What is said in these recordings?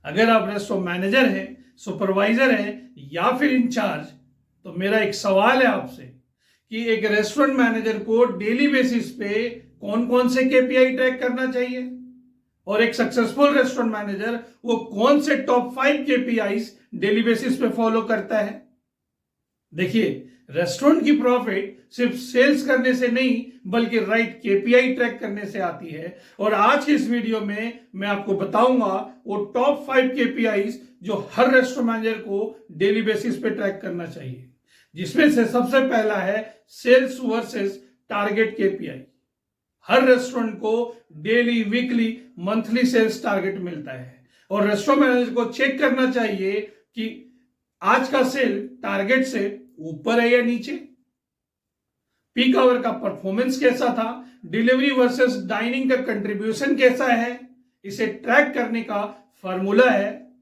अगर आप restaurant manager हैं, सुपरवाइजर हैं या फिर इंचार्ज, तो मेरा एक सवाल है आपसे कि एक रेस्टोरेंट मैनेजर को डेली बेसिस पे कौन कौन से केपीआई ट्रैक करना चाहिए और एक सक्सेसफुल रेस्टोरेंट मैनेजर वो कौन से टॉप 5 केपीआईज डेली बेसिस पे फॉलो करता है। देखिए, रेस्टोरेंट की प्रॉफिट सिर्फ सेल्स करने से नहीं बल्कि राइट केपीआई ट्रैक करने से आती है। और आज की इस वीडियो में मैं आपको बताऊंगा वो टॉप 5 केपीआईज जो हर रेस्टोरेंट मैनेजर को डेली बेसिस पे ट्रैक करना चाहिए, जिसमें से सबसे पहला है सेल्स वर्सेस टारगेट केपीआई। हर रेस्टोरेंट को daily, weekly, monthly sales target मिलता है और रेस्टोरेंट मैनेजर को चेक करना चाहिए कि आज का सेल टारगेट से ऊपर है या नीचे, पीक आवर का परफॉर्मेंस कैसा था, डिलीवरी वर्सेस डाइनिंग का कंट्रीब्यूशन कैसा है। इसे ट्रैक करने का फॉर्मूला है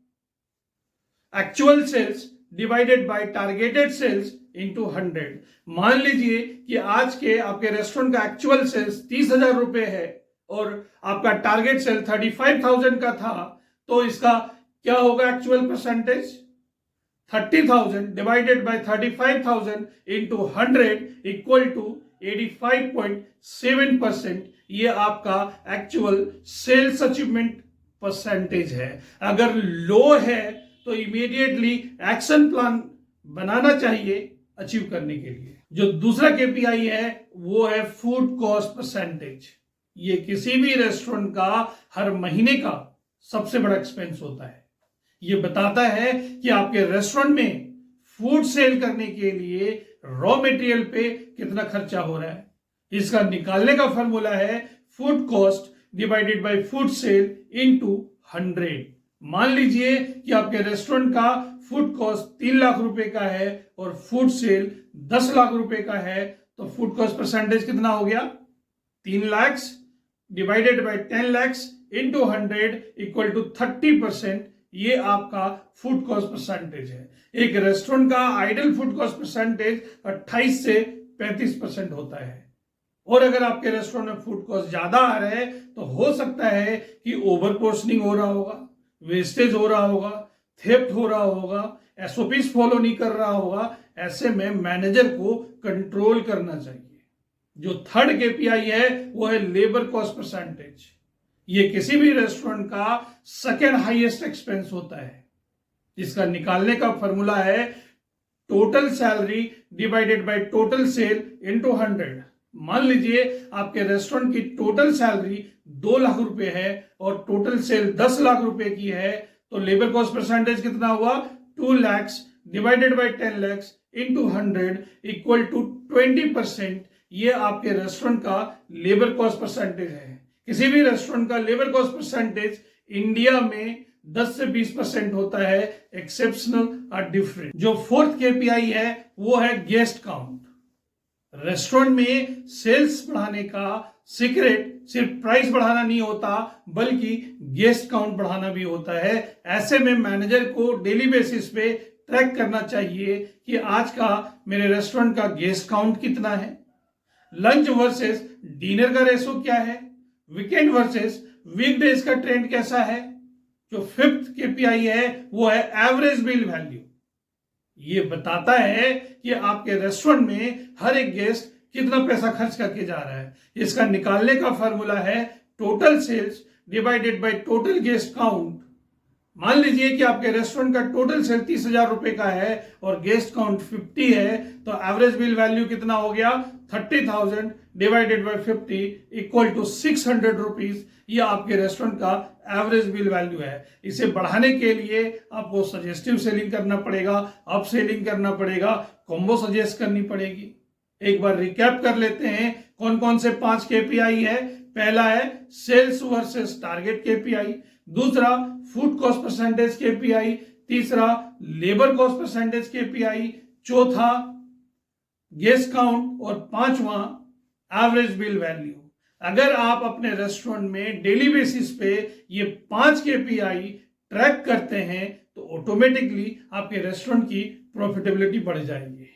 actual sales divided by targeted sales into 100। मान लीजिए कि आज के आपके रेस्टोरेंट का एक्चुअल सेल्स 30,000 रुपए है और आपका टारगेट सेल 35,000 का था, तो इसका क्या होगा actual percentage? 30,000 divided by 35,000 into 100 equal to 85.7%। ये आपका एक्चुअल सेल्स अचीवमेंट परसेंटेज है। अगर लो है तो इमीडिएटली एक्शन प्लान बनाना चाहिए अचीव करने के लिए। जो दूसरा केपीआई है वो है फूड कॉस्ट परसेंटेज। ये किसी भी रेस्टोरेंट का हर महीने का सबसे बड़ा एक्सपेंस होता है। ये बताता है कि आपके रेस्टोरेंट में फूड सेल करने के लिए रॉ मटेरियल पे कितना खर्चा हो रहा है। इसका निकालने का फॉर्मूला है food cost divided by food sale into 100। मान लीजिए कि आपके रेस्टोरेंट का फूड कॉस्ट 3 लाख रुपए का है और फूड सेल 10 लाख रुपए का है, तो फूड कॉस्ट परसेंटेज कितना हो गया? 3 lakh divided by 10 lakh into 100 equal to 30%। ये आपका फूड कॉस्ट परसेंटेज है। एक रेस्टोरेंट का आइडल फूड कॉस्ट परसेंटेज 28 से 35% होता है। और अगर आपके रेस्टोरेंट में फूड कॉस्ट ज्यादा आ रहा है तो हो सकता है कि ओवर पोर्शनिंग हो रहा होगा, वेस्टेज हो रहा होगा, थेफ्ट हो रहा होगा, एसओपीज फॉलो नहीं कर रहा होगा। ऐसे में मैनेजर को कंट्रोल करना चाहिए। जो थर्ड केपीआई है वो है लेबर कॉस्ट परसेंटेज। ये किसी भी रेस्टोरेंट का सेकेंड हाईएस्ट एक्सपेंस होता है। इसका निकालने का फॉर्मूला है total salary divided by total sale into 100। मान लीजिए आपके रेस्टोरेंट की टोटल सैलरी 2 लाख रुपए है और टोटल सेल 10 लाख रुपए की है, तो लेबर कॉस्ट परसेंटेज कितना हुआ? 2 lakh divided by 10 lakh into 100 equal to 20%। ये आपके रेस्टोरेंट का लेबर कॉस्ट परसेंटेज है। किसी भी रेस्टोरेंट का लेबर कॉस्ट परसेंटेज इंडिया में 10 से 20% होता है, एक्सेप्शनल और डिफरेंट। जो फोर्थ केपीआई है वो है गेस्ट काउंट। रेस्टोरेंट में सेल्स बढ़ाने का सीक्रेट सिर्फ प्राइस बढ़ाना नहीं होता बल्कि गेस्ट काउंट बढ़ाना भी होता है। ऐसे में मैनेजर को डेली बेसिस पे ट्रैक करना चाहिए कि आज का मेरे रेस्टोरेंट का गेस्ट काउंट कितना है, लंच वर्सेस डिनर का रेशो क्या है, वीकेंड वर्सेस वीकडेज का ट्रेंड कैसा है। जो फिफ्थ केपीआई है वो है एवरेज बिल वैल्यू। ये बताता है कि आपके रेस्टोरेंट में हर एक गेस्ट कितना पैसा खर्च करके जा रहा है। इसका निकालने का फॉर्मूला है total sales divided by total guest count. मान लीजिए कि आपके रेस्टोरेंट का टोटल सेल 30,000 रुपए का है और गेस्ट काउंट 50 है, तो एवरेज बिल वैल्यू कितना हो गया? 30,000 divided by 50 equal to 600 rupees. ये आपके रेस्टोरेंट का एवरेज बिल वैल्यू है। इसे बढ़ाने के लिए आपको सजेस्टिव सेलिंग करना पड़ेगा, अप सेलिंग करना पड़ेगा, कॉम्बो सजेस्ट करनी पड़ेगी। एक बार रिकैप कर लेते हैं कौन कौन से 5 केपीआई है। पहला है सेल्स वर्सेस टारगेट केपीआई, दूसरा फूड कॉस्ट परसेंटेज केपीआई, तीसरा लेबर कॉस्ट परसेंटेज केपीआई, चौथा गेस्ट काउंट और पांचवा एवरेज बिल वैल्यू। अगर आप अपने रेस्टोरेंट में डेली बेसिस पे ये 5 केपीआई ट्रैक करते हैं तो ऑटोमेटिकली आपके रेस्टोरेंट की प्रॉफिटेबिलिटी बढ़ जाएगी।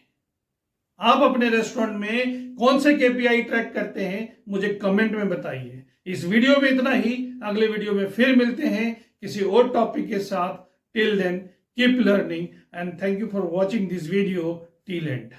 आप अपने रेस्टोरेंट में कौन से केपीआई ट्रैक करते हैं मुझे कमेंट में बताइए। इस वीडियो में इतना ही, अगले वीडियो में फिर मिलते हैं। किसी और टॉपिक के साथ. Till then keep learning and thank you for watching this video till and.